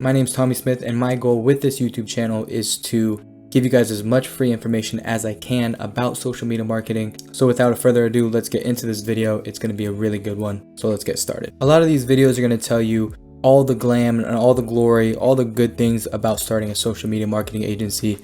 My name's Tommy Smith, and my goal with this YouTube channel is to give you guys as much free information as I can about social media marketing. So without further ado, let's get into this video. It's going to be a really good one. So let's get started. A lot of these videos are going to tell you all the glam and all the glory, all the good things about starting a social media marketing agency,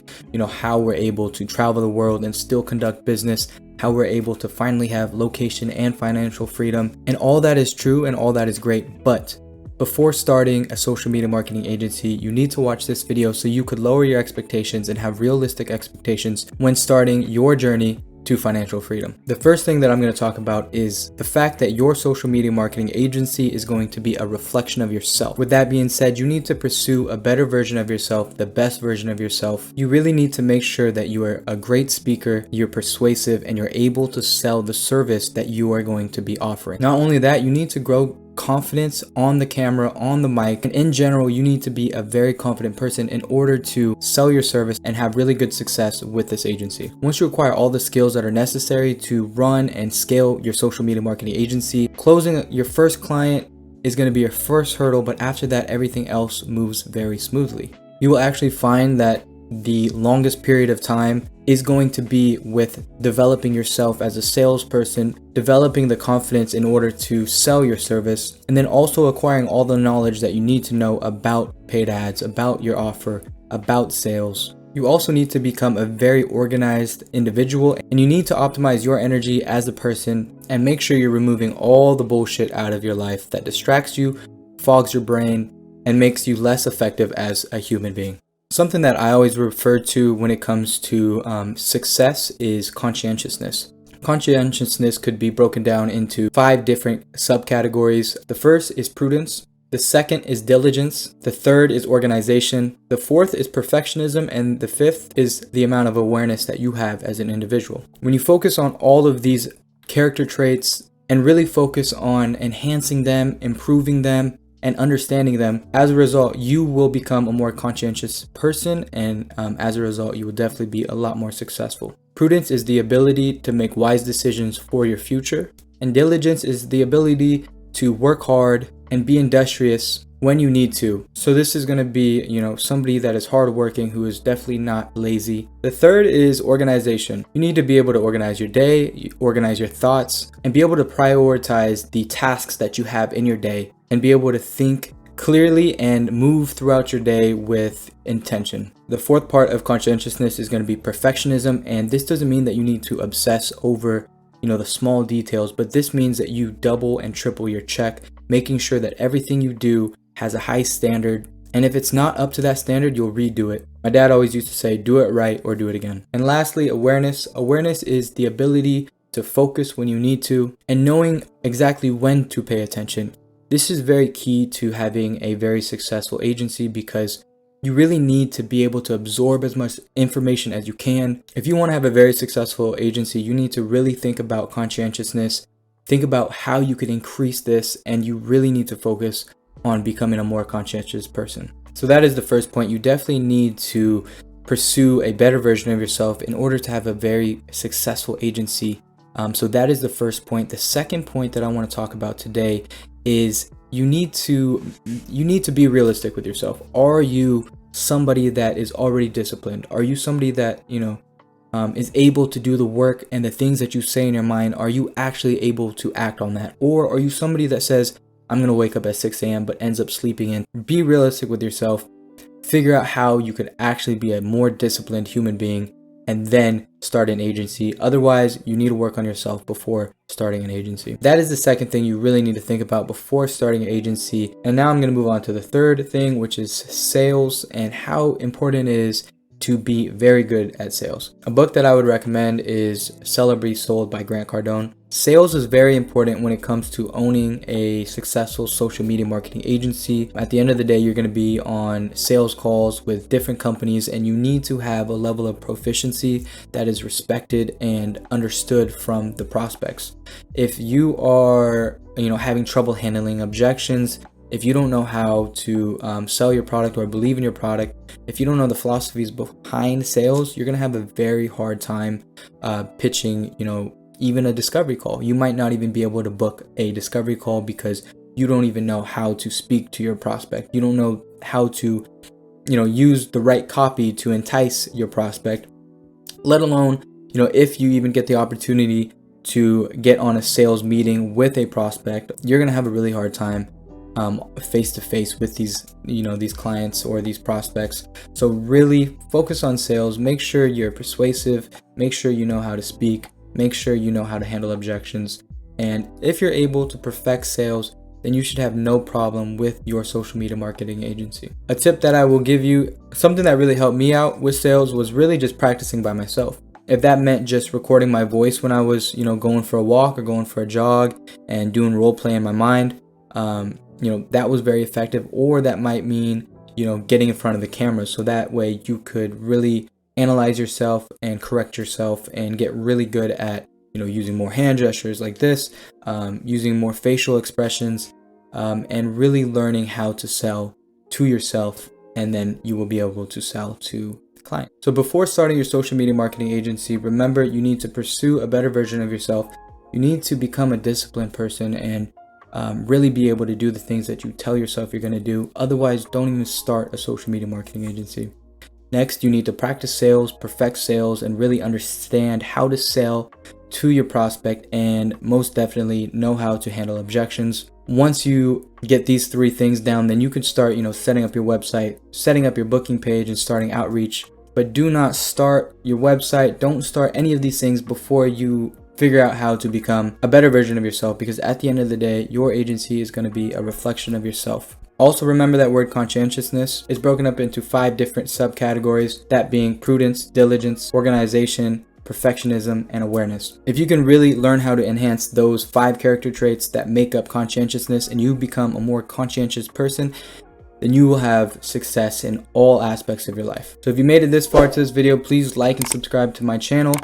how we're able to travel the world and still conduct business, how we're able to finally have location and financial freedom. And all that is true and all that is great. But before starting a social media marketing agency, you need to watch this video so you could lower your expectations and have realistic expectations when starting your journey to financial freedom. The first thing that I'm going to talk about is the fact that your social media marketing agency is going to be a reflection of yourself. With that being said, you need to pursue a better version of yourself, the best version of yourself. You really need to make sure that you are a great speaker, you're persuasive, and you're able to sell the service that you are going to be offering. Not only that, you need to grow confidence on the camera, on the mic, and in general, you need to be a very confident person in order to sell your service and have really good success with this agency. Once you acquire all the skills that are necessary to run and scale your social media marketing agency, closing your first client is going to be your first hurdle, but after that, everything else moves very smoothly. You will actually find that the longest period of time is going to be with developing yourself as a salesperson, developing the confidence in order to sell your service, and then also acquiring all the knowledge that you need to know about paid ads, about your offer, about sales. You also need to become a very organized individual, and you need to optimize your energy as a person and make sure you're removing all the bullshit out of your life that distracts you, fogs your brain, and makes you less effective as a human being. Something that I always refer to when it comes to success is conscientiousness. Conscientiousness could be broken down into 5 different subcategories. The first is prudence. The second is diligence. The third is organization. The fourth is perfectionism. And the fifth is the amount of awareness that you have as an individual. When you focus on all of these character traits and really focus on enhancing them, improving them, and understanding them, as a result, you will become a more conscientious person, and as a result, you will definitely be a lot more successful. Prudence is the ability to make wise decisions for your future, and diligence is the ability to work hard and be industrious when you need to. So this is going to be, somebody that is hardworking, who is definitely not lazy. The third is organization. You need to be able to organize your day, organize your thoughts, and be able to prioritize the tasks that you have in your day, and be able to think clearly and move throughout your day with intention. The fourth part of conscientiousness is going to be perfectionism, and this doesn't mean that you need to obsess over the small details, but this means that you double and triple your check, making sure that everything you do has a high standard, and if it's not up to that standard, you'll redo it. My dad always used to say, do it right or do it again. And lastly, awareness. Awareness is the ability to focus when you need to and knowing exactly when to pay attention. This is very key to having a very successful agency, because you really need to be able to absorb as much information as you can. If you want to have a very successful agency, you need to really think about conscientiousness, think about how you could increase this, and you really need to focus on becoming a more conscientious person. So that is the first point. You definitely need to pursue a better version of yourself in order to have a very successful agency. So that is the first point. The second point that I want to talk about today is you need to be realistic with yourself. Are you somebody that is already disciplined? Are you somebody that is able to do the work, and the things that you say in your mind, are you actually able to act on that? Or are you somebody that says, I'm going to wake up at 6 a.m. but ends up sleeping in? Be realistic with yourself. Figure out how you could actually be a more disciplined human being and then start an agency. Otherwise, you need to work on yourself before starting an agency. That is the second thing you really need to think about before starting an agency. And now I'm going to move on to the third thing, which is sales, and how important it is to be very good at sales. A book that I would recommend is Sell or Be Sold by Grant Cardone. Sales is very important when it comes to owning a successful social media marketing agency. At the end of the day, you're going to be on sales calls with different companies, and you need to have a level of proficiency that is respected and understood from the prospects. If you are, having trouble handling objections, if you don't know how to sell your product or believe in your product, if you don't know the philosophies behind sales, you're going to have a very hard time pitching, even a discovery call. You might not even be able to book a discovery call because you don't even know how to speak to your prospect. You don't know how to, use the right copy to entice your prospect, let alone, if you even get the opportunity to get on a sales meeting with a prospect, you're going to have a really hard time face to face with these clients or these prospects. So really focus on sales. Make sure you're persuasive, make sure you know how to speak, make sure you know how to handle objections. And if you're able to perfect sales, then you should have no problem with your social media marketing agency. A tip that I will give you, something that really helped me out with sales, was really just practicing by myself. If that meant just recording my voice when I was, going for a walk or going for a jog and doing role play in my mind, that was very effective. Or that might mean, getting in front of the camera, so that way you could really analyze yourself and correct yourself and get really good at, using more hand gestures like this, using more facial expressions, and really learning how to sell to yourself, and then you will be able to sell to the client. So before starting your social media marketing agency, remember, you need to pursue a better version of yourself. You need to become a disciplined person and really be able to do the things that you tell yourself you're going to do. Otherwise, don't even start a social media marketing agency. Next, you need to practice sales, perfect sales, and really understand how to sell to your prospect, and most definitely know how to handle objections. Once you get these 3 things down, then you can start, setting up your website, setting up your booking page, and starting outreach. But do not start your website, don't start any of these things before you figure out how to become a better version of yourself, because at the end of the day, your agency is going to be a reflection of yourself. Also, remember that word conscientiousness is broken up into 5 different subcategories, that being prudence, diligence, organization, perfectionism, and awareness. If you can really learn how to enhance those 5 character traits that make up conscientiousness, and you become a more conscientious person, then you will have success in all aspects of your life. So if you made it this far to this video, please like and subscribe to my channel.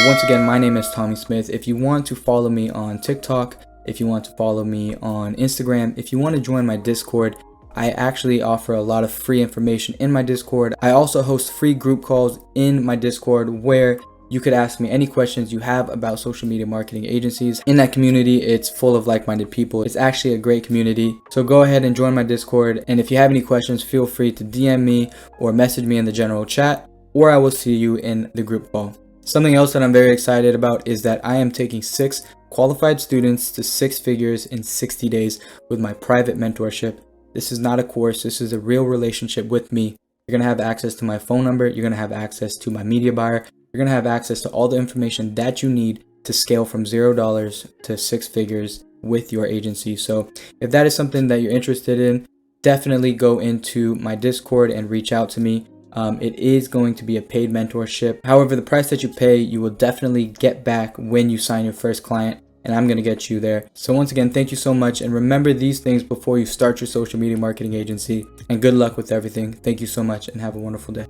Once again, my name is Tommy Smith. If you want to follow me on TikTok, if you want to follow me on Instagram, if you want to join my Discord, I actually offer a lot of free information in my Discord. I also host free group calls in my Discord where you could ask me any questions you have about social media marketing agencies. In that community, it's full of like-minded people. It's actually a great community. So go ahead and join my Discord. And if you have any questions, feel free to DM me or message me in the general chat, or I will see you in the group call. Something else that I'm very excited about is that I am taking 6 qualified students to 6 figures in 60 days with my private mentorship. This is not a course. This is a real relationship with me. You're going to have access to my phone number. You're going to have access to my media buyer. You're going to have access to all the information that you need to scale from $0 to 6 figures with your agency. So if that is something that you're interested in, definitely go into my Discord and reach out to me. It is going to be a paid mentorship. However, the price that you pay, you will definitely get back when you sign your first client, and I'm going to get you there. So once again, thank you so much. And remember these things before you start your social media marketing agency, and good luck with everything. Thank you so much and have a wonderful day.